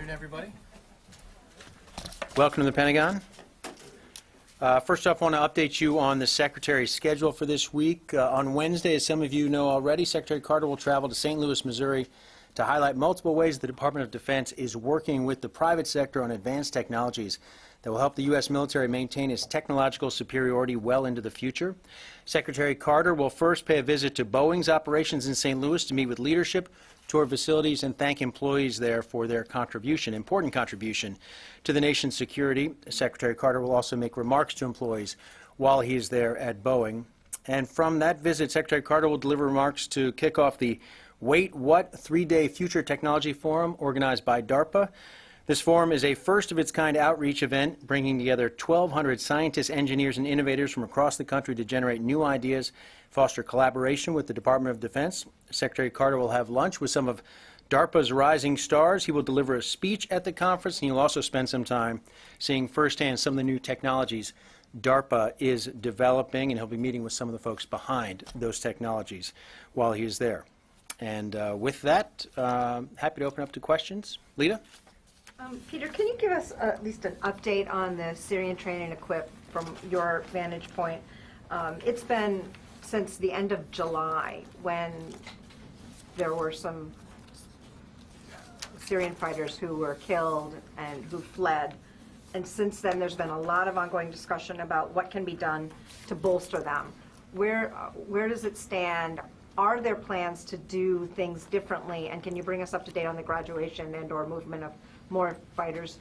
afternoon, everybody. Welcome to the Pentagon. First off, I want to update you on the Secretary's schedule for this week. On Wednesday, as some of you know already, Secretary Carter will travel to St. Louis, Missouri to highlight multiple ways the Department of Defense is working with the private sector on advanced technologies that will help the U.S. military maintain its technological superiority well into the future. Secretary Carter will first pay a visit to Boeing's operations in St. Louis to meet with leadership, tour facilities, and thank employees there for their contribution, important contribution, to the nation's security. Secretary Carter will also make remarks to employees while he is there at Boeing. And from that visit, Secretary Carter will deliver remarks to kick off the Wait What? 3-day Future Technology Forum organized by DARPA. This forum is a first-of-its-kind outreach event bringing together 1,200 scientists, engineers, and innovators from across the country to generate new ideas, foster collaboration with the Department of Defense. Secretary Carter will have lunch with some of DARPA's rising stars. He will deliver a speech at the conference, and he'll also spend some time seeing firsthand some of the new technologies DARPA is developing, and he'll be meeting with some of the folks behind those technologies while he is there. And with that, happy to open up to questions. Lita? Peter, can you give us at least an update on the Syrian Train and Equip from your vantage point? It's been since the end of July when there were some Syrian fighters who were killed and who fled. And since then, there's been a lot of ongoing discussion about what can be done to bolster them. Where does it stand? Are there plans to do things differently? And can you bring us up to date on the graduation and or movement of more fighters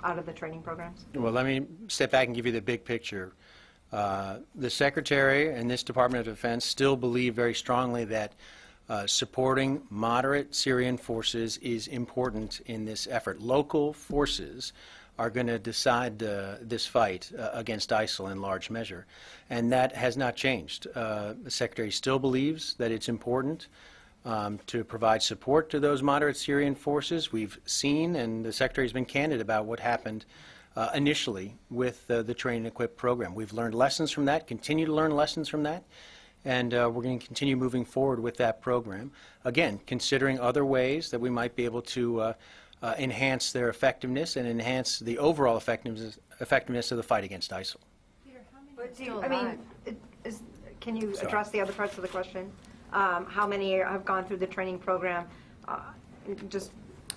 out of the training programs? Well, let me step back and give you the big picture. The Secretary and this Department of Defense still believe very strongly that supporting moderate Syrian forces is important in this effort. Local forces are going to decide this fight against ISIL in large measure, and that has not changed. The Secretary still believes that it's important to provide support to those moderate Syrian forces. We've seen, and the Secretary's been candid about what happened initially with the Train and Equip program. We've learned lessons from that, continue to learn lessons from that, and we're going to continue moving forward with that program. Again, considering other ways that we might be able to enhance their effectiveness and enhance the overall effectiveness of the fight against ISIL. Peter, how many can you address the other parts of the question? How many have gone through the training program?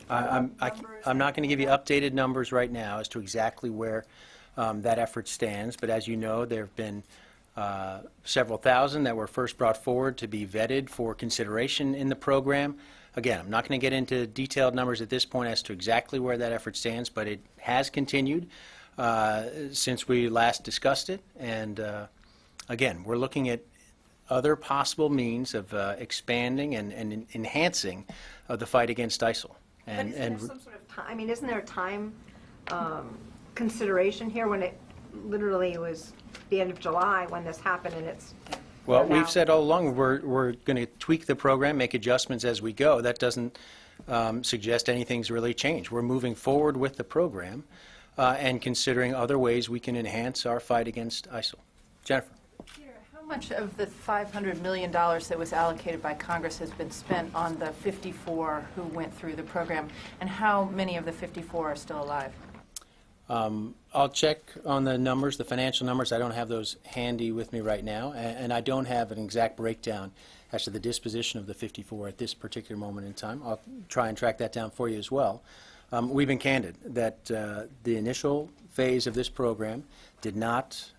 I'm not going to give you updated numbers right now as to exactly where that effort stands, but as you know, there have been several thousand that were first brought forward to be vetted for consideration in the program. Again, I'm not going to get into detailed numbers at this point as to exactly where that effort stands, but it has continued since we last discussed it. And again, we're looking at other possible means of expanding and enhancing the fight against ISIL. But isn't there some sort of time? I mean, isn't there a time consideration here when it literally was the end of July when this happened and it's well, we've said all along we're going to tweak the program, make adjustments as we go. That doesn't suggest anything's really changed. We're moving forward with the program and considering other ways we can enhance our fight against ISIL. Jennifer. How much of the $500 million that was allocated by Congress has been spent on the 54 who went through the program, and how many of the 54 are still alive? I'll check on the numbers, the financial numbers. I don't have those handy with me right now, and I don't have an exact breakdown as to the disposition of the 54 at this particular moment in time. I'll try and track that down for you as well. We've been candid that the initial phase of this program did not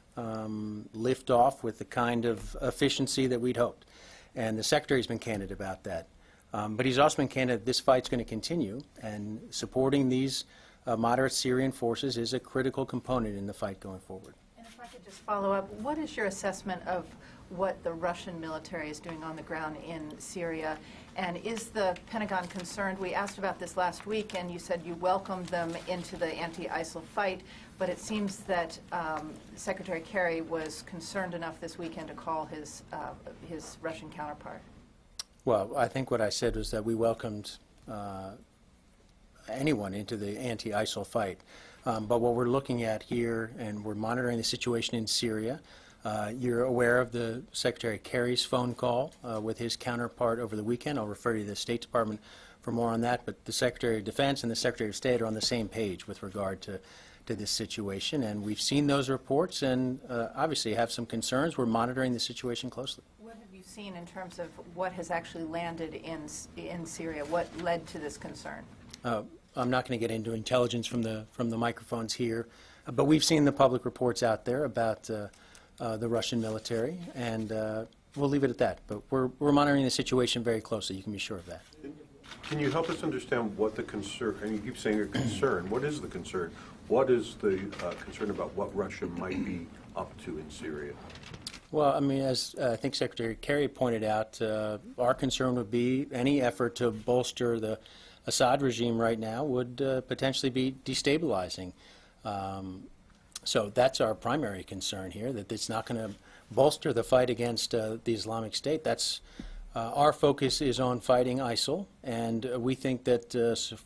lift off with the kind of efficiency that we'd hoped. And the Secretary's been candid about that. But he's also been candid that this fight's going to continue, and supporting these moderate Syrian forces is a critical component in the fight going forward. And if I could just follow up, what is your assessment of what the Russian military is doing on the ground in Syria? And is the Pentagon concerned? We asked about this last week, and you said you welcomed them into the anti-ISIL fight, but it seems that Secretary Kerry was concerned enough this weekend to call his Russian counterpart. Well, I think what I said was that we welcomed anyone into the anti-ISIL fight. But what we're looking at here, and we're monitoring the situation in Syria. You're aware of the Secretary Kerry's phone call with his counterpart over the weekend. I'll refer you to the State Department more on that, but the Secretary of Defense and the Secretary of State are on the same page with regard to this situation, and we've seen those reports and obviously have some concerns. We're monitoring the situation closely. What have you seen in terms of what has actually landed in Syria? What led to this concern? I'm not going to get into intelligence from the microphones here, but we've seen the public reports out there about the Russian military, and we'll leave it at that. But we're monitoring the situation very closely. You can be sure of that. Can you help us understand what the concern, and you keep saying a concern, what is the concern? What is the concern about what Russia might be up to in Syria? Well, I mean, as I think Secretary Kerry pointed out, our concern would be any effort to bolster the Assad regime right now would potentially be destabilizing. So that's our primary concern here, that it's not going to bolster the fight against the Islamic State. That's our focus is on fighting ISIL, and we think that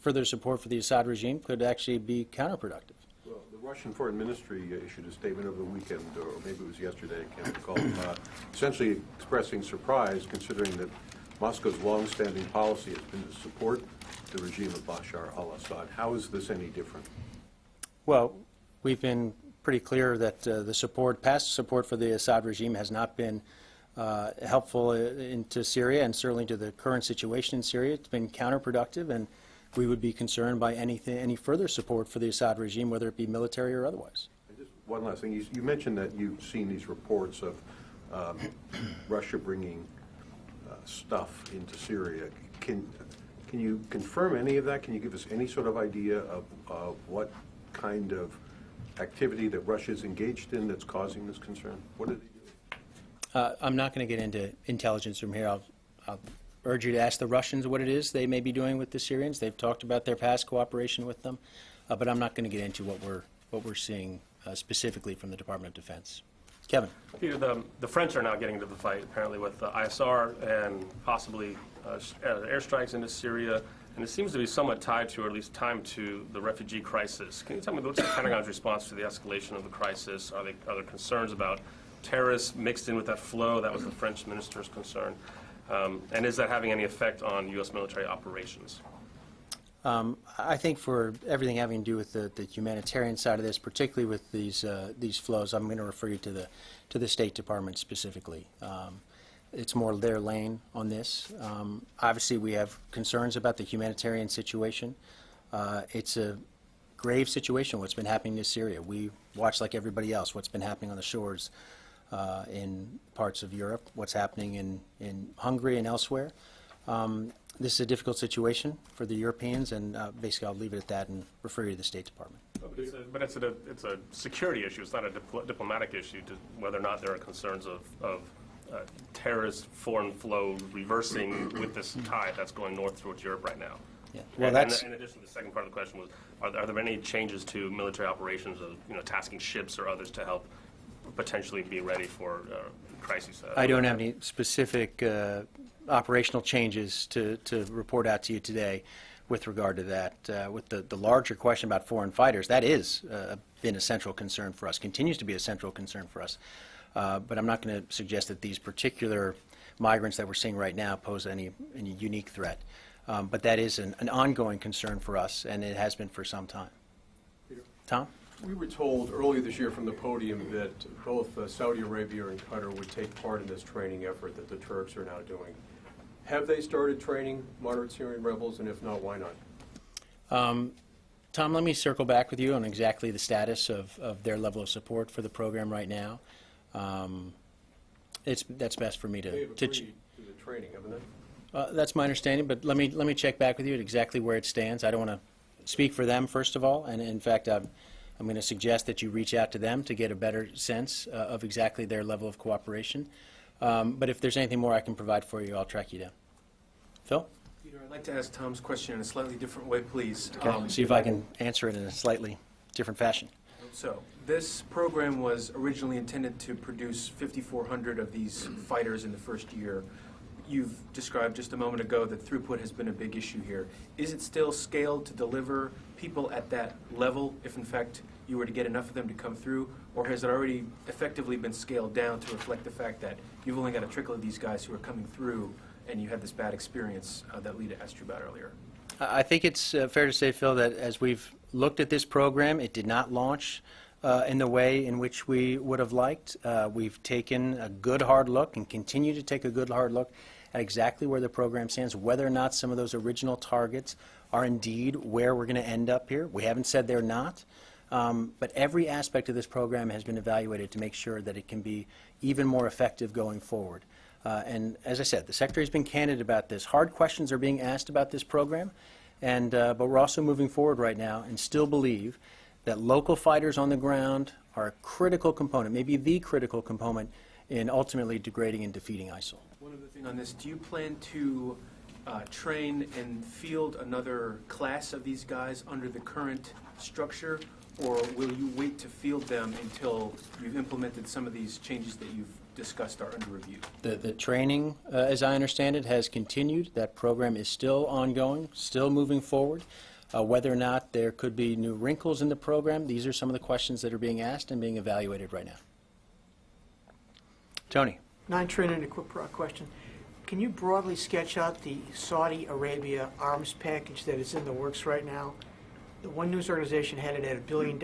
further support for the Assad regime could actually be counterproductive. Well, the Russian Foreign Ministry issued a statement over the weekend, or maybe it was yesterday, I can't recall, essentially expressing surprise considering that Moscow's long-standing policy has been to support the regime of Bashar al-Assad. How is this any different? Well, we've been pretty clear that the support, past support for the Assad regime has not been helpful into Syria and certainly to the current situation in Syria. It's been counterproductive, and we would be concerned by any further support for the Assad regime, whether it be military or otherwise. Just one last thing. You mentioned that you've seen these reports of Russia bringing stuff into Syria. Can you confirm any of that? Can you give us any sort of idea of what kind of activity that Russia is engaged in that's causing this concern? What did they do? I'm not going to get into intelligence from here. I'll urge you to ask the Russians what it is they may be doing with the Syrians. They've talked about their past cooperation with them, but I'm not going to get into what we're seeing specifically from the Department of Defense. Kevin. Peter, the French are now getting into the fight, apparently, with the ISR and possibly airstrikes into Syria, and it seems to be somewhat tied to, or at least timed to, the refugee crisis. Can you tell me what's the Pentagon's response to the escalation of the crisis? Are there concerns about terrorists mixed in with that flow? That was the French minister's concern. And is that having any effect on U.S. military operations? I think for everything having to do with the humanitarian side of this, particularly with these flows, I'm going to refer you to the State Department specifically. It's more their lane on this. Obviously, we have concerns about the humanitarian situation. It's a grave situation, what's been happening to Syria. We watch, like everybody else, what's been happening on the shores in parts of Europe, what's happening in Hungary and elsewhere. This is a difficult situation for the Europeans, and basically I'll leave it at that and refer you to the State Department. But it's a security issue. It's not a diplomatic issue to whether or not there are concerns of terrorist foreign flow reversing with this tide that's going north towards Europe right now. Yeah. Well, that's in addition, the second part of the question was, are there any changes to military operations of tasking ships or others to help potentially be ready for crises? I don't have any specific operational changes to report out to you today with regard to that. With the larger question about foreign fighters, that is been a central concern for us, continues to be a central concern for us. But I'm not going to suggest that these particular migrants that we're seeing right now pose any unique threat. But that is an ongoing concern for us, and it has been for some time. Peter. Tom? We were told earlier this year from the podium that both Saudi Arabia and Qatar would take part in this training effort that the Turks are now doing. Have they started training moderate Syrian rebels, and if not, why not? Tom, let me circle back with you on exactly the status of their level of support for the program right now. That's best for me to. They've agreed to the training, haven't they? That's my understanding, but let me check back with you at exactly where it stands. I don't want to speak for them, first of all, and in fact, I'm going to suggest that you reach out to them to get a better sense of exactly their level of cooperation. But if there's anything more I can provide for you, I'll track you down. Phil? Peter, I'd like to ask Tom's question in a slightly different way, please. Okay. See if I can answer it in a slightly different fashion. So, this program was originally intended to produce 5,400 of these fighters in the first year. You've described just a moment ago that throughput has been a big issue here. Is it still scaled to deliver people at that level, if in fact you were to get enough of them to come through, or has it already effectively been scaled down to reflect the fact that you've only got a trickle of these guys who are coming through and you had this bad experience that Lita asked you about earlier? I think it's fair to say, Phil, that as we've looked at this program, it did not launch in the way in which we would have liked. We've taken a good hard look and continue to take a good hard look at exactly where the program stands, whether or not some of those original targets are indeed where we're going to end up here. We haven't said they're not, but every aspect of this program has been evaluated to make sure that it can be even more effective going forward. And as I said, the Secretary's been candid about this. Hard questions are being asked about this program, and but we're also moving forward right now and still believe that local fighters on the ground are a critical component, maybe the critical component, in ultimately degrading and defeating ISIL. One other thing on this, do you plan to train and field another class of these guys under the current structure, or will you wait to field them until you've implemented some of these changes that you've discussed are under review? The training, as I understand it, has continued. That program is still ongoing, still moving forward. Whether or not there could be new wrinkles in the program, these are some of the questions that are being asked and being evaluated right now. Tony. Non-trained and equipped question. Can you broadly sketch out the Saudi Arabia arms package that is in the works right now? The one news organization had it at $1 billion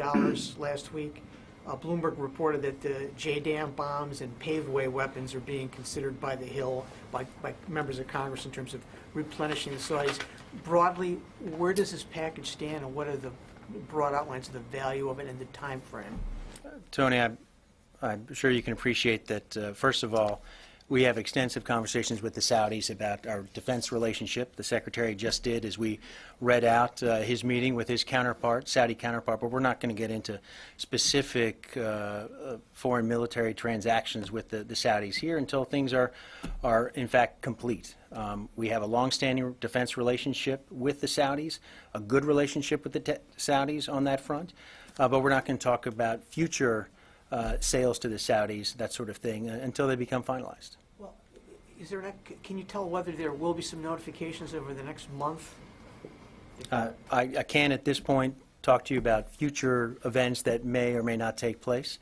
last week. Bloomberg reported that the JDAM bombs and paveway weapons are being considered by the Hill, by members of Congress, in terms of replenishing the Saudis. Broadly, where does this package stand, and what are the broad outlines of the value of it and the time frame? Tony, I'm sure you can appreciate that, first of all, we have extensive conversations with the Saudis about our defense relationship. The Secretary just did, as we read out his meeting with his counterpart, Saudi counterpart, but we're not going to get into specific foreign military transactions with the Saudis here until things are in fact complete. We have a long-standing defense relationship with the Saudis, a good relationship with the Saudis on that front, but we're not going to talk about future sales to the Saudis, that sort of thing, until they become finalized. Well, can you tell whether there will be some notifications over the next month? I can at this point talk to you about future events that may or may not take place.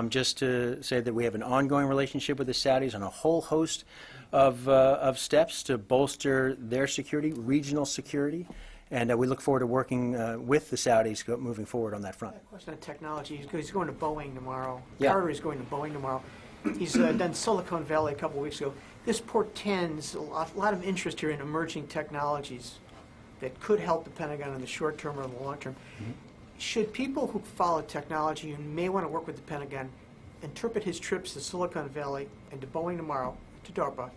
Just to say that we have an ongoing relationship with the Saudis on a whole host of steps to bolster their security, regional security, and we look forward to working with the Saudis moving forward on that front. A question on technology. He's going to Boeing tomorrow. Yeah. Carter is going to Boeing tomorrow. He's done Silicon Valley a couple of weeks ago. This portends a lot of interest here in emerging technologies that could help the Pentagon in the short term or in the long term. Mm-hmm. Should people who follow technology and may want to work with the Pentagon interpret his trips to Silicon Valley and to Boeing tomorrow, to DARPA,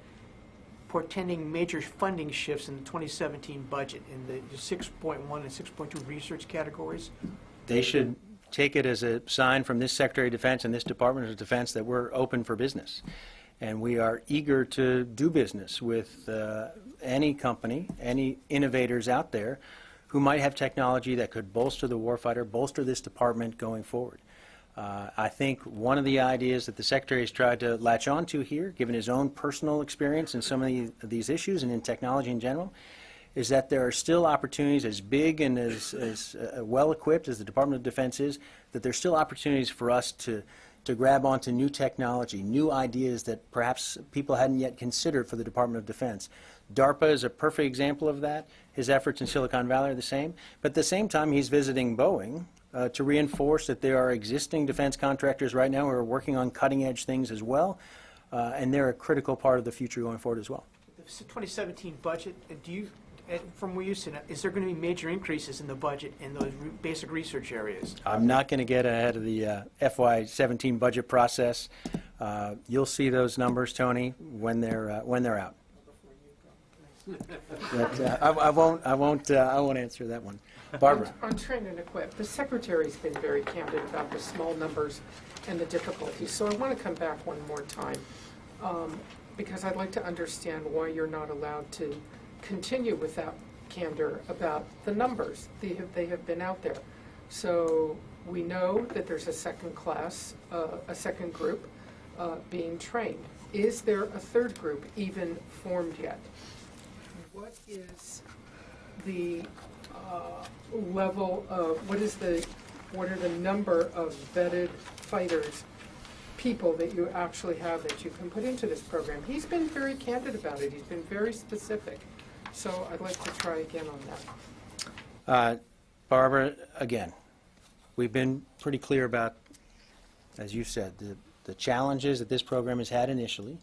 portending major funding shifts in the 2017 budget in the 6.1 and 6.2 research categories? They should take it as a sign from this Secretary of Defense and this Department of Defense that we're open for business. And we are eager to do business with any company, any innovators out there who might have technology that could bolster the warfighter, bolster this department going forward. I think one of the ideas that the Secretary has tried to latch onto here, given his own personal experience in some of these issues and in technology in general, is that there are still opportunities as big and as well-equipped as the Department of Defense is, that there's still opportunities for us to grab onto new technology, new ideas that perhaps people hadn't yet considered for the Department of Defense. DARPA is a perfect example of that. His efforts in Silicon Valley are the same. But at the same time, he's visiting Boeing to reinforce that there are existing defense contractors right now who are working on cutting-edge things as well, and they're a critical part of the future going forward as well. The 2017 budget, from where you sit, is there going to be major increases in the budget in those basic research areas? I'm not going to get ahead of the FY17 budget process. You'll see those numbers, Tony, when they're out. But, I won't answer that one. Barbara. On train and equip, the Secretary's been very candid about the small numbers and the difficulties. So I want to come back one more time because I'd like to understand why you're not allowed to continue with that candor about the numbers. They have been out there. So we know that there's a second class, a second group being trained. Is there a third group even formed yet? What is the level of, what are the number of vetted fighters, people that you actually have that you can put into this program? He's been very candid about it. He's been very specific. So I'd like to try again on that. Barbara, again, we've been pretty clear about, as you said, the challenges that this program has had initially,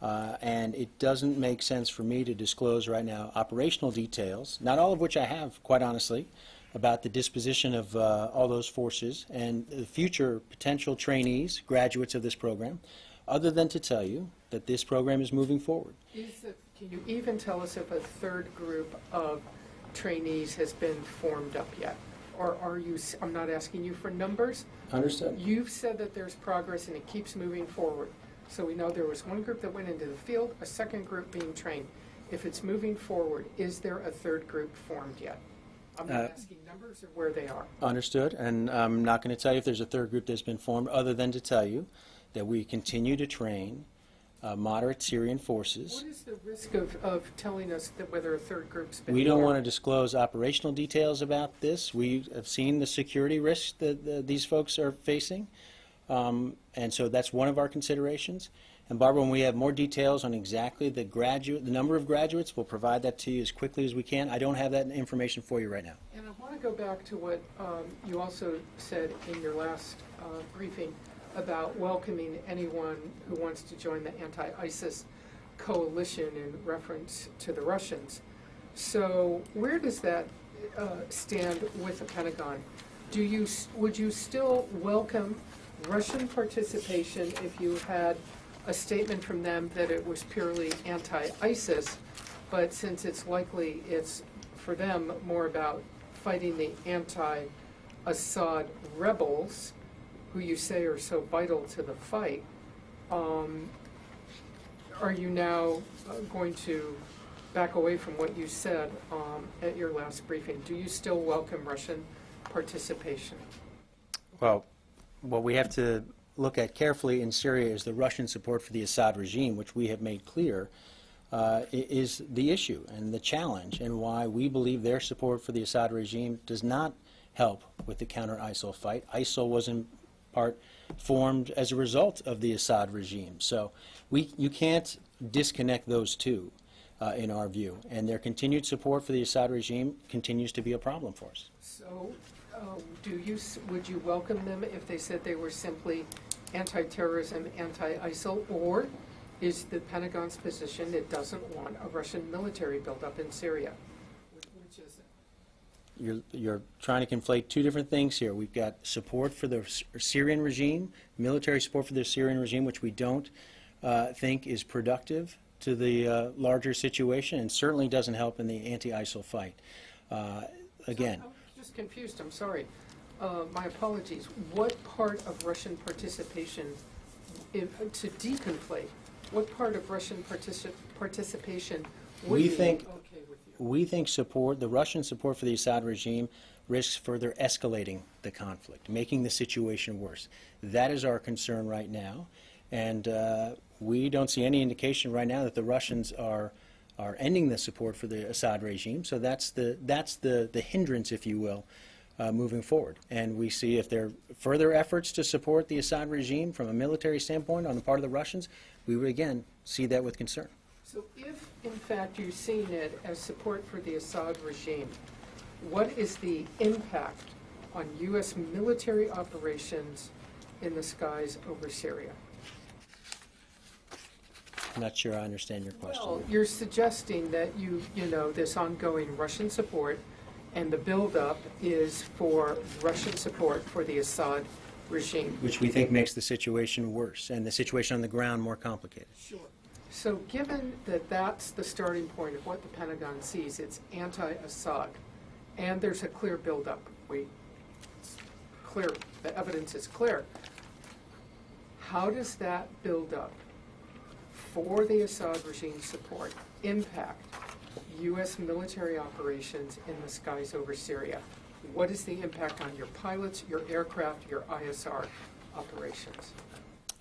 and it doesn't make sense for me to disclose right now operational details, not all of which I have, quite honestly, about the disposition of all those forces and the future potential trainees, graduates of this program, other than to tell you that this program is moving forward. Can you even tell us if a third group of trainees has been formed up yet? Or are you, I'm not asking you for numbers. Understood. You've said that there's progress and it keeps moving forward. So we know there was one group that went into the field, a second group being trained. If it's moving forward, is there a third group formed yet? I'm not asking numbers or where they are. Understood, and I'm not going to tell you if there's a third group that's been formed, other than to tell you that we continue to train moderate Syrian forces. What is the risk of telling us that whether a third group's been We don't formed? want to disclose operational details about this. We have seen the security risks that these folks are facing, and so that's one of our considerations. And Barbara, when we have more details on exactly the number of graduates, we'll provide that to you as quickly as we can. I don't have that information for you right now. And I want to go back to what you also said in your last briefing about welcoming anyone who wants to join the anti-ISIS coalition in reference to the Russians. So where does that stand with the Pentagon? Would you still welcome Russian participation if you had a statement from them that it was purely anti-ISIS, but since it's likely it's for them more about fighting the anti-Assad rebels, who you say are so vital to the fight, are you now going to back away from what you said at your last briefing? Do you still welcome Russian participation? Well, what we have to look at carefully in Syria is the Russian support for the Assad regime, which we have made clear is the issue and the challenge, and why we believe their support for the Assad regime does not help with the counter-ISIL fight. ISIL was in part formed as a result of the Assad regime. So you can't disconnect those two in our view. And their continued support for the Assad regime continues to be a problem for us. So would you welcome them if they said they were simply anti-terrorism, anti-ISIL, or is the Pentagon's position it doesn't want a Russian military buildup in Syria? Which is it? You're trying to conflate two different things here. We've got support for the Syrian regime, military support for the Syrian regime, which we don't think is productive to the larger situation, and certainly doesn't help in the anti-ISIL fight. Again, I'm just confused, I'm sorry. My apologies. What part of Russian participation, to deconflate, what part of Russian participation would We be think- okay with you? we think the Russian support for the Assad regime risks further escalating the conflict, making the situation worse. That is our concern right now, and we don't see any indication right now that the Russians are ending the support for the Assad regime. So that's the hindrance, if you will, moving forward. And we see if there are further efforts to support the Assad regime from a military standpoint on the part of the Russians, we would again see that with concern. So if, in fact, you're seeing it as support for the Assad regime, what is the impact on U.S. military operations in the skies over Syria? I'm not sure I understand your question. Well, you're suggesting that you know, this ongoing Russian support and the buildup is for Russian support for the Assad regime. Which we think makes the situation worse and the situation on the ground more complicated. Sure. So given that that's the starting point of what the Pentagon sees, it's anti-Assad, and there's a clear buildup. It's clear, the evidence is clear. How does that buildup for the Assad regime support impact U.S. military operations in the skies over Syria? What is the impact on your pilots, your aircraft, your ISR operations?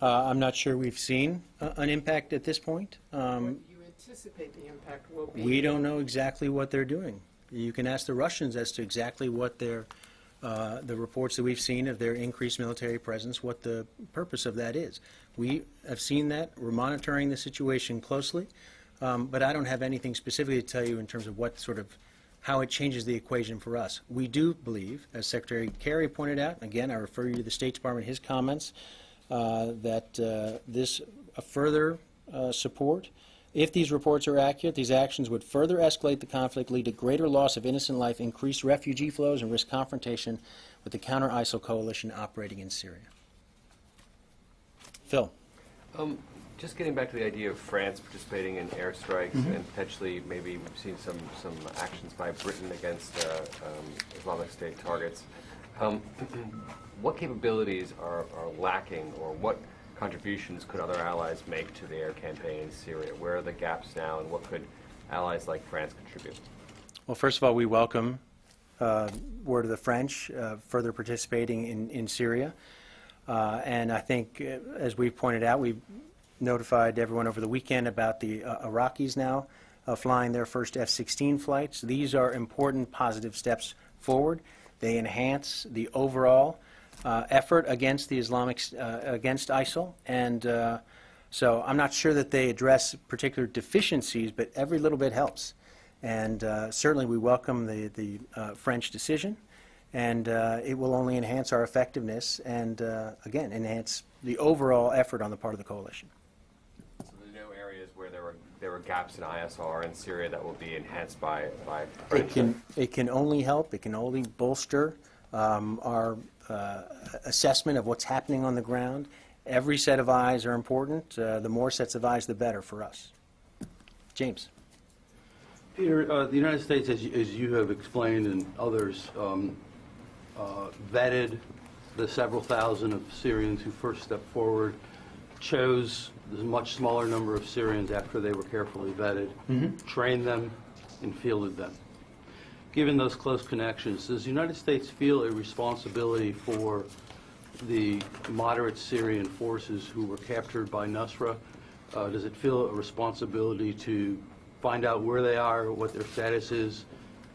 I'm not sure we've seen an impact at this point. What do you anticipate the impact will be? We don't know exactly what they're doing. You can ask the Russians as to exactly what the reports that we've seen of their increased military presence, what the purpose of that is. We have seen that. We're monitoring the situation closely. but I don't have anything specifically to tell you in terms of what sort of, how it changes the equation for us. We do believe, as Secretary Kerry pointed out, again, I refer you to the State Department, his comments, that this further support, if these reports are accurate, these actions would further escalate the conflict, lead to greater loss of innocent life, increased refugee flows, and risk confrontation with the counter-ISIL coalition operating in Syria. Phil. Just getting back to the idea of France participating in airstrikes and potentially maybe we've seen some actions by Britain against Islamic State targets. What capabilities are lacking, or what contributions could other allies make to the air campaign in Syria? Where are the gaps now, and what could allies like France contribute? Well, first of all, we welcome word of the French further participating in Syria. And I think, as we've pointed out, we've notified everyone over the weekend about the Iraqis now flying their first F-16 flights. These are important positive steps forward. They enhance the overall effort against the against ISIL. And so I'm not sure that they address particular deficiencies, but every little bit helps. And certainly we welcome the French decision. And it will only enhance our effectiveness and, again, enhance the overall effort on the part of the coalition. So there's no areas where there were gaps in ISR in Syria that will be enhanced by It can only help. It can only bolster our assessment of what's happening on the ground. Every set of eyes are important. The more sets of eyes, the better for us. James. Peter, the United States, as you have explained and others, vetted the several thousand of Syrians who first stepped forward, chose the much smaller number of Syrians after they were carefully vetted, trained them, and fielded them. Given those close connections, does the United States feel a responsibility for the moderate Syrian forces who were captured by Nusra? Does it feel a responsibility to find out where they are, what their status is,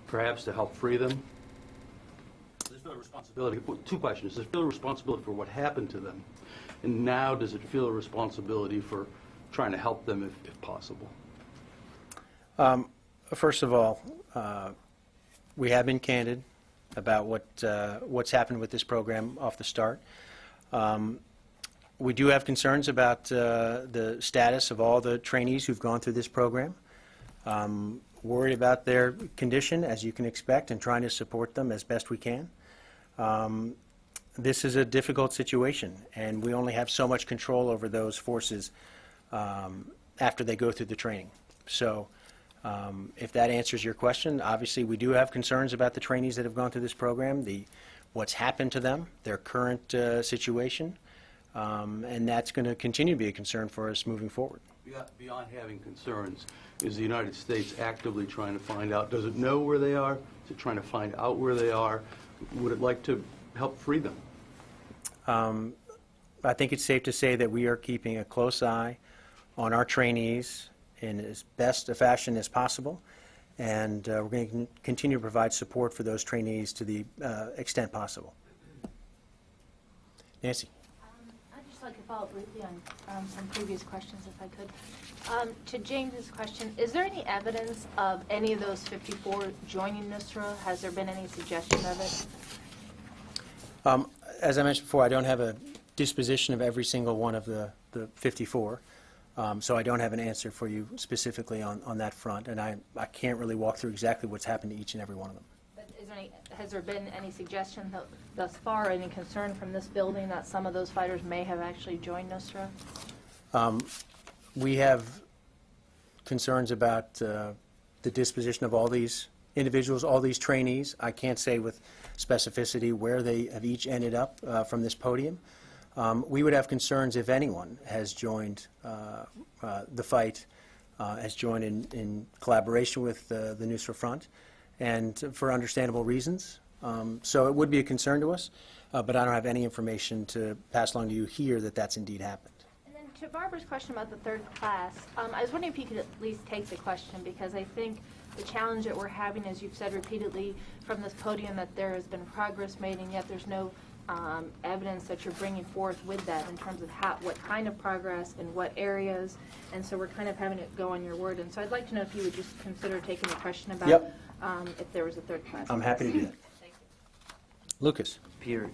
perhaps to help free them? Does it feel a responsibility? Two questions. Does it feel a responsibility for what happened to them? And now does it feel a responsibility for trying to help them if possible? First of all, we have been candid about what's happened with this program off the start. We do have concerns about the status of all the trainees who've gone through this program. Worried about their condition, as you can expect, and trying to support them as best we can. This is a difficult situation, and we only have so much control over those forces after they go through the training. So if that answers your question, obviously we do have concerns about the trainees that have gone through this program, what's happened to them, their current situation, and that's going to continue to be a concern for us moving forward. Beyond having concerns, is the United States actively trying to find out? Does it know where they are? Is it trying to find out where they are? Would it like to help free them? I think it's safe to say that we are keeping a close eye on our trainees in as best a fashion as possible, and we're going to continue to provide support for those trainees to the extent possible. Nancy. I'd just like to follow up briefly on some previous questions, if I could. To James's question, is there any evidence of any of those 54 joining Nusra? Has there been any suggestion of it? As I mentioned before, I don't have a disposition of every single one of the 54, so I don't have an answer for you specifically on that front, and I can't really walk through exactly what's happened to each and every one of them. But has there been any suggestion thus far, any concern from this building that some of those fighters may have actually joined Nusra? We have concerns about the disposition of all these individuals, all these trainees. I can't say with specificity where they have each ended up from this podium. We would have concerns if anyone has joined the fight, has joined in collaboration with the Nusra Front, and for understandable reasons. So it would be a concern to us, but I don't have any information to pass along to you here that that's indeed happened. And then to Barbara's question about the third class, I was wondering if you could at least take the question, because I think the challenge that we're having, as you've said repeatedly from this podium, that there has been progress made and yet there's no evidence that you're bringing forth with that in terms of what kind of progress in what areas, and so we're kind of having it go on your word. And so I'd like to know if you would just consider taking the question about Yep. If there was a third class. I'm happy to do that. Thank you. Lucas. Peter,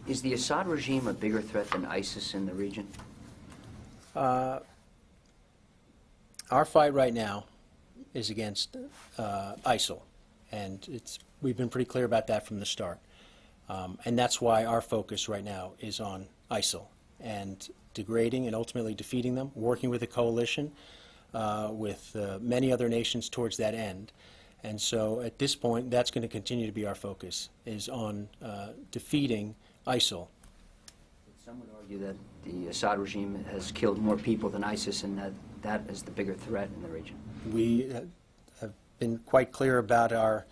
is the Assad regime a bigger threat than ISIS in the region? Our fight right now is against ISIL, and we've been pretty clear about that from the start. And that's why our focus right now is on ISIL and degrading and ultimately defeating them, working with a coalition with many other nations towards that end. And so at this point, that's going to continue to be our focus, is on defeating ISIL. Some would argue that the Assad regime has killed more people than ISIS and that is the bigger threat in the region. We have been quite clear about our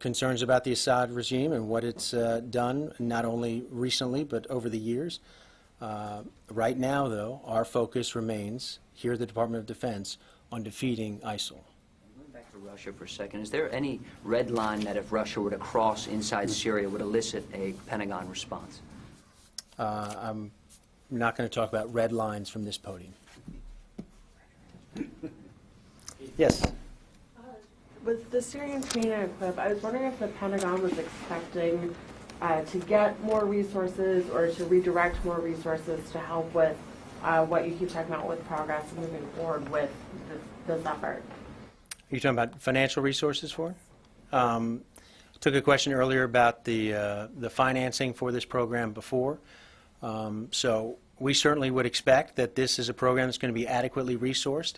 concerns about the Assad regime and what it's done, not only recently but over the years. Right now, though, our focus remains, here at the Department of Defense, on defeating ISIL. Going back to Russia for a second, is there any red line that if Russia were to cross inside Syria would elicit a Pentagon response? I'm not going to talk about red lines from this podium. Yes. With the Syrian training and equip, I was wondering if the Pentagon was expecting to get more resources or to redirect more resources to help with what you keep talking about with progress and moving forward with this effort. Are you talking about financial resources for it? Took a question earlier about the financing for this program before. So we certainly would expect that this is a program that's going to be adequately resourced.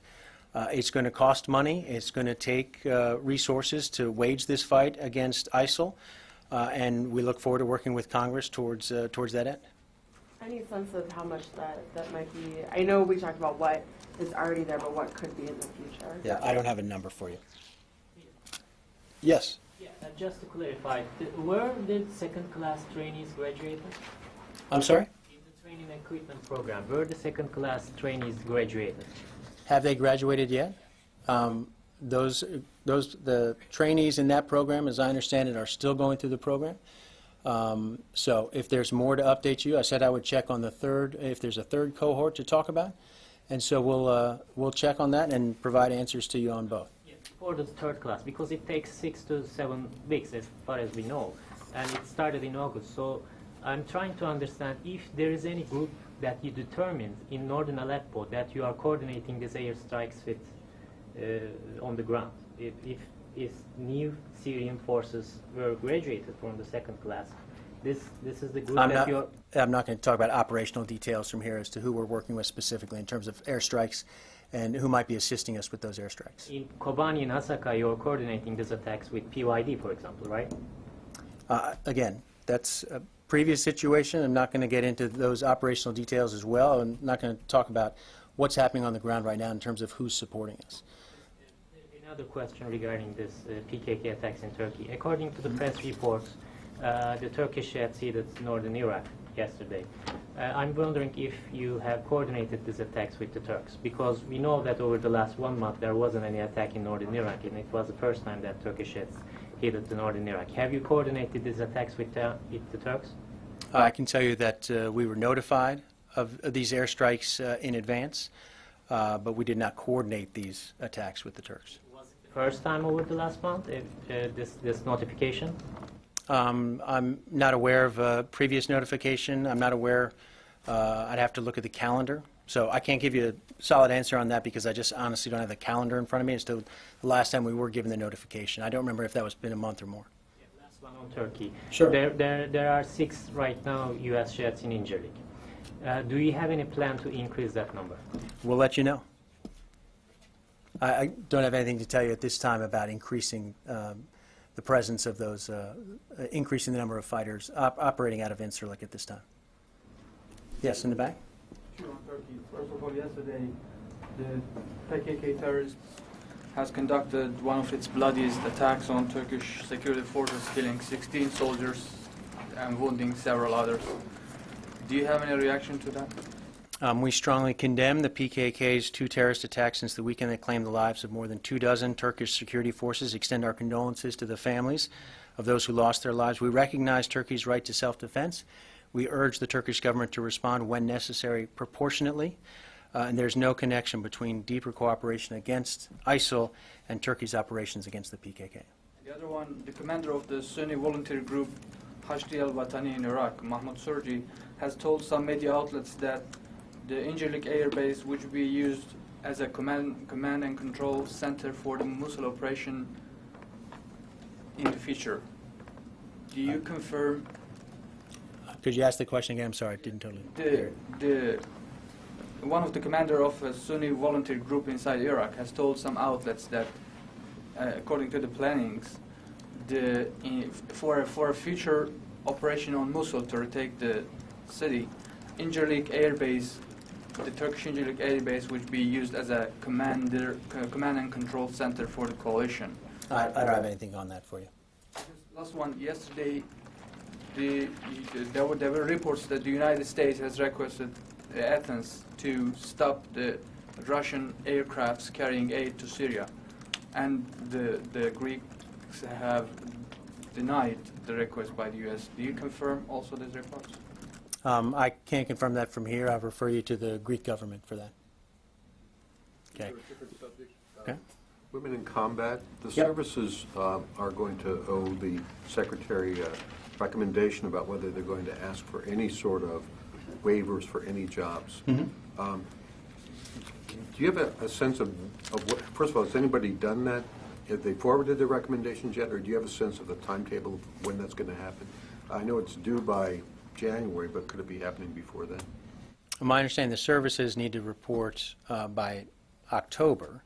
It's going to cost money. It's going to take resources to wage this fight against ISIL, and we look forward to working with Congress towards that end. Any sense of how much that might be? I know we talked about what is already there, but what could be in the future? Yeah, I don't have a number for you. Yes. Yeah, just to clarify, where did second-class trainees graduate? I'm sorry? In the training and equipment program, where the second-class trainees graduated? Have they graduated yet? The trainees in that program, as I understand it, are still going through the program. So if there's more to update you, I said I would check on the third, if there's a third cohort to talk about. And so we'll check on that and provide answers to you on both. Yeah, for the third class, because it takes 6 to 7 weeks as far as we know. And it started in August. So I'm trying to understand if there is any group that you determined in northern Aleppo that you are coordinating these airstrikes with on the ground. If new Syrian forces were graduated from the second class, this is the group I'm not going to talk about operational details from here as to who we're working with specifically in terms of airstrikes and who might be assisting us with those airstrikes. In Kobani and Hasaka, you're coordinating these attacks with PYD, for example, right? Again, that's a previous situation. I'm not going to get into those operational details as well. I'm not going to talk about what's happening on the ground right now in terms of who's supporting us. Another question regarding this PKK attacks in Turkey. According to the press reports, the Turkish had ceded northern Iraq yesterday. I'm wondering if you have coordinated these attacks with the Turks, because we know that over the last 1 month there wasn't any attack in northern Iraq, and it was the first time that Turkish had ceded the northern Iraq. Have you coordinated these attacks with the Turks? I can tell you that we were notified of these airstrikes in advance, but we did not coordinate these attacks with the Turks. Was it the first time over the last month, this notification? I'm not aware of a previous notification. I'm not aware. I'd have to look at the calendar. So I can't give you a solid answer on that because I just honestly don't have the calendar in front of me as to the last time we were given the notification. I don't remember if that was been a month or more. Yeah, last one on Turkey. Sure. There are 6 right now U.S. jets in Incirlik. Do you have any plan to increase that number? We'll let you know. I don't have anything to tell you at this time about increasing the presence of those, increasing the number of fighters operating out of Incirlik at this time. Yes, in the back? Sure, on Turkey. First of all, yesterday, the PKK terrorists has conducted one of its bloodiest attacks on Turkish security forces, killing 16 soldiers and wounding several others. Do you have any reaction to that? We strongly condemn the PKK's 2 terrorist attacks since the weekend that claimed the lives of more than 24 Turkish security forces. Extend our condolences to the families of those who lost their lives. We recognize Turkey's right to self-defense. We urge the Turkish government to respond when necessary proportionately. And there's no connection between deeper cooperation against ISIL and Turkey's operations against the PKK. The other one, the commander of the Sunni volunteer group Hashdi al-Watani in Iraq, Mahmoud Surji, has told some media outlets that the Incirlik Air Base would be used as a command and control center for the Mosul operation in the future. Do you confirm? Could you ask the question again? I'm sorry, I didn't totally. One of the commander of a Sunni volunteer group inside Iraq has told some outlets that, according to the plannings, for a future operation on Mosul to retake the city, Incirlik Air Base, the Turkish Incirlik Air Base, would be used as a command and control center for the coalition. I don't have anything on that for you. Last one, yesterday, there were reports that the United States has requested Athens to stop the Russian aircrafts carrying aid to Syria, and the Greeks have denied the request by the U.S. Do you confirm also these reports? I can't confirm that from here. I'll refer you to the Greek government for that. Okay. Okay. Women in combat, the Yep. services are going to owe the Secretary a recommendation about whether they're going to ask for any sort of waivers for any jobs. Mm-hmm. Do you have a sense of what, first of all, has anybody done that? Have they forwarded their recommendations yet, or do you have a sense of the timetable of when that's going to happen? I know it's due by January, but could it be happening before then? My understanding, the services need to report by October,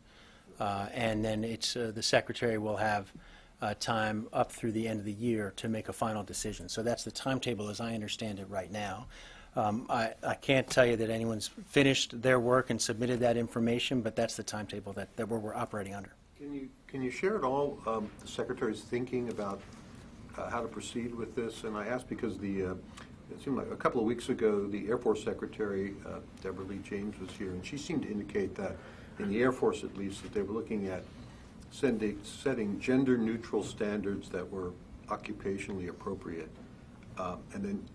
and then it's the Secretary will have time up through the end of the year to make a final decision. So that's the timetable as I understand it right now. I can't tell you that anyone's finished their work and submitted that information, but that's the timetable that we're operating under. Can you share at all the Secretary's thinking about how to proceed with this? And I ask because it seemed like a couple of weeks ago, the Air Force Secretary, Deborah Lee James, was here, and she seemed to indicate that, in the Air Force at least, that they were looking at setting gender-neutral standards that were occupationally appropriate, and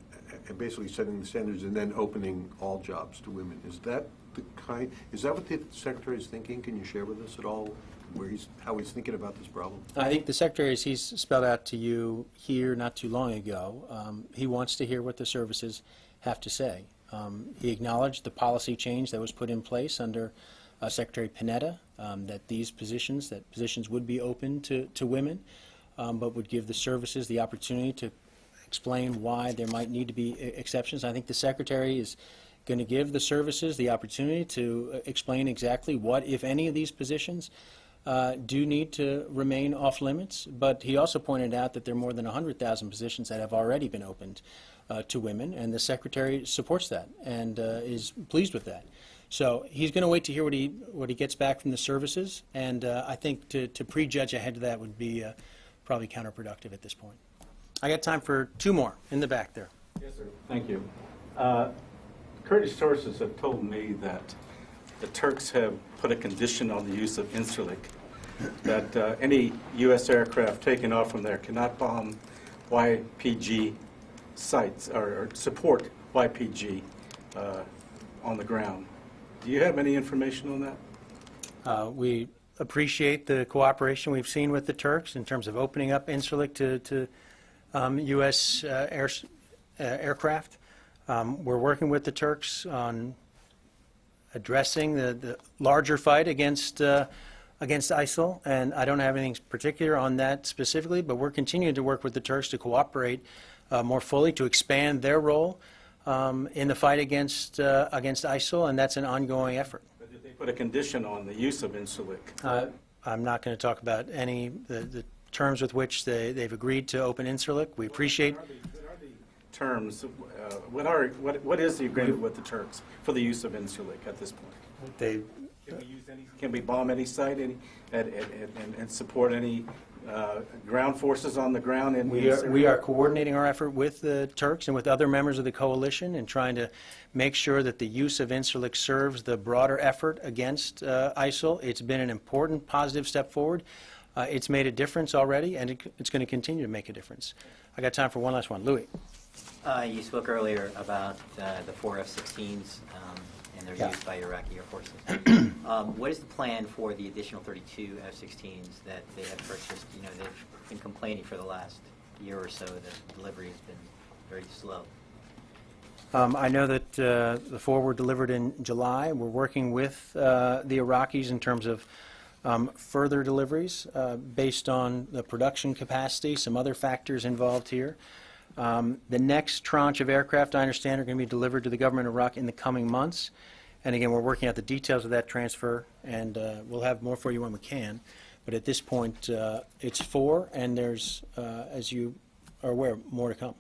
basically setting the standards and then opening all jobs to women. Is that what the Secretary is thinking? Can you share with us at all how he's thinking about this problem? I think the Secretary, as he's spelled out to you here not too long ago, he wants to hear what the services have to say. He acknowledged the policy change that was put in place under Secretary Panetta, that these positions would be open to women, but would give the services the opportunity to explain why there might need to be exceptions. I think the Secretary is going to give the services the opportunity to explain exactly what, if any, of these positions do need to remain off limits, but he also pointed out that there are more than 100,000 positions that have already been opened to women, and the Secretary supports that and is pleased with that. So he's going to wait to hear what he gets back from the services, and I think to prejudge ahead of that would be probably counterproductive at this point. I got time for 2 more in the back there. Yes, sir. Thank you. Kurdish sources have told me that the Turks have put a condition on the use of Incirlik, that any U.S. aircraft taken off from there cannot bomb YPG sites or support YPG on the ground. Do you have any information on that? We appreciate the cooperation we've seen with the Turks in terms of opening up Incirlik to U.S. aircraft. We're working with the Turks on addressing the larger fight against ISIL, and I don't have anything particular on that specifically, but we're continuing to work with the Turks to cooperate more fully, to expand their role in the fight against ISIL, and that's an ongoing effort. But did they put a condition on the use of Incirlik? I'm not going to talk about any the terms with which they've agreed to open Incirlik. We appreciate. What are the terms? What is the agreement with the Turks for the use of Incirlik at this point? Can we bomb any site and support any ground forces on the ground in Syria? We are coordinating our effort with the Turks and with other members of the coalition and trying to make sure that the use of Incirlik serves the broader effort against ISIL. It's been an important positive step forward. It's made a difference already, and it's going to continue to make a difference. I got time for one last one. Louis. You spoke earlier about the 4 F-16s and their use by Iraqi Air Forces. What is the plan for the additional 32 F-16s that they have purchased? You know, they've been complaining for the last year or so that delivery has been very slow. I know that the 4 were delivered in July. We're working with the Iraqis in terms of further deliveries based on the production capacity, some other factors involved here. The next tranche of aircraft, I understand, are going to be delivered to the government of Iraq in the coming months. And again, we're working out the details of that transfer, and we'll have more for you when we can. But at this point, it's 4, and there's, as you are aware, more to come.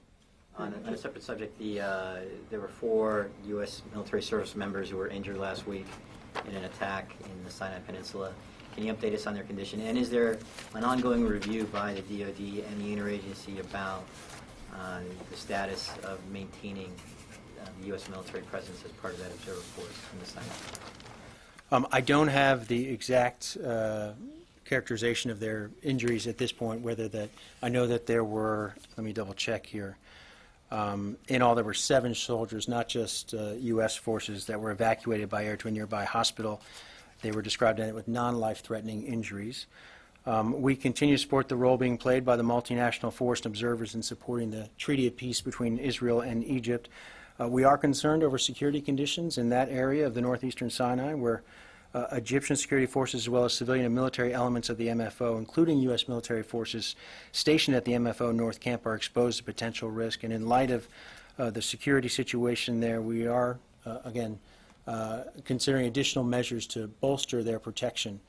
On a separate subject, there were 4 U.S. military service members who were injured last week in an attack in the Sinai Peninsula. Can you update us on their condition? And is there an ongoing review by the DoD and the interagency about the status of maintaining the U.S. military presence as part of that observer force in the Sinai? I don't have the exact characterization of their injuries at this point, whether that, I know that there were, let me double check here, in all there were 7 soldiers, not just U.S. forces, that were evacuated by air to a nearby hospital. They were described in it with non-life-threatening injuries. We continue to support the role being played by the multinational force and observers in supporting the Treaty of Peace between Israel and Egypt. We are concerned over security conditions in that area of the northeastern Sinai, where Egyptian security forces as well as civilian and military elements of the MFO, including U.S. military forces stationed at the MFO North Camp, are exposed to potential risk. And in light of the security situation there, we are, again, considering additional measures to bolster their protection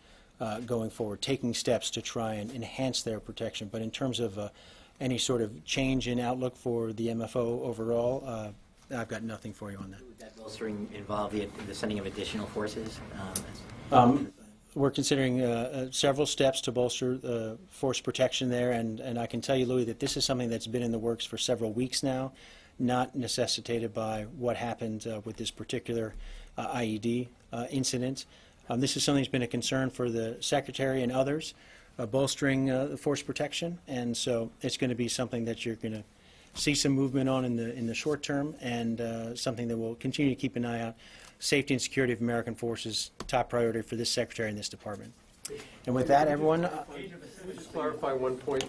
going forward, taking steps to try and enhance their protection. But in terms of any sort of change in outlook for the MFO overall, I've got nothing for you on that. Would that bolstering involve the sending of additional forces? We're considering several steps to bolster force protection there, and I can tell you, Louis, that this is something that's been in the works for several weeks now, not necessitated by what happened with this particular IED incident. This is something that's been a concern for the Secretary and others, bolstering the force protection, and so it's going to be something that you're going to see some movement on in the short term, and something that we'll continue to keep an eye out. Safety and security of American forces, top priority for this Secretary and this Department. And with that, everyone... Let me just clarify one point.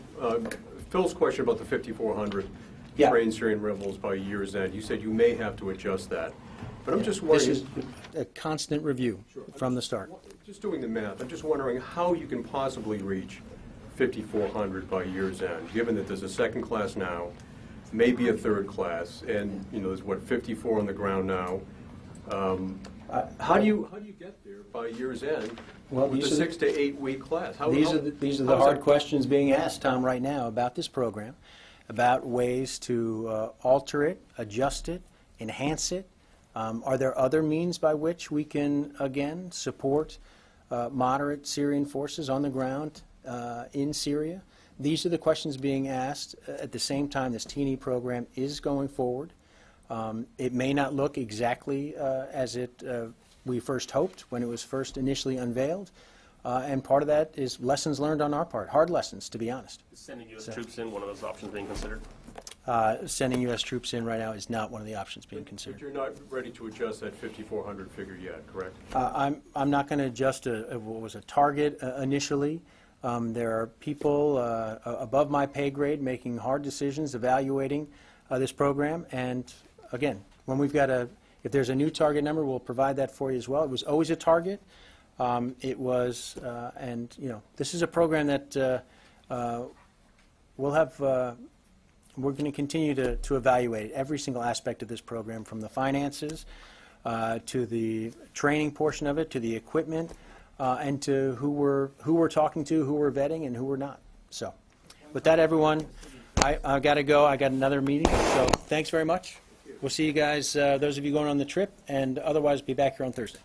Phil's question about the 5,400 trained Syrian rebels by year's end, you said you may have to adjust that. But I'm just wondering... This is a constant review from the start. Just doing the math, I'm just wondering how you can possibly reach 5,400 by year's end, given that there's a second class now, maybe a third class, and there's 54 on the ground now. How do you get there by year's end with a 6 to 8 week class? These are the hard questions being asked, Tom, right now about this program, about ways to alter it, adjust it, enhance it. Are there other means by which we can, again, support moderate Syrian forces on the ground in Syria? These are the questions being asked at the same time this T&E program is going forward. It may not look exactly as we first hoped when it was first initially unveiled, and part of that is lessons learned on our part, hard lessons, to be honest. Is sending U.S. troops in one of those options being considered? Sending U.S. troops in right now is not one of the options being considered. But you're not ready to adjust that 5,400 figure yet, correct? I'm not going to adjust what was a target initially. There are people above my pay grade making hard decisions, evaluating this program, and again, when we've got if there's a new target number, we'll provide that for you as well. It was always a target. It was, and this is a program that we'll have. We're going to continue to evaluate every single aspect of this program, from the finances to the training portion of it, to the equipment, and to who we're talking to, who we're vetting, and who we're not. So, with that, everyone, I got to go. I got another meeting. So, thanks very much. We'll see you guys, those of you going on the trip, and otherwise be back here on Thursday.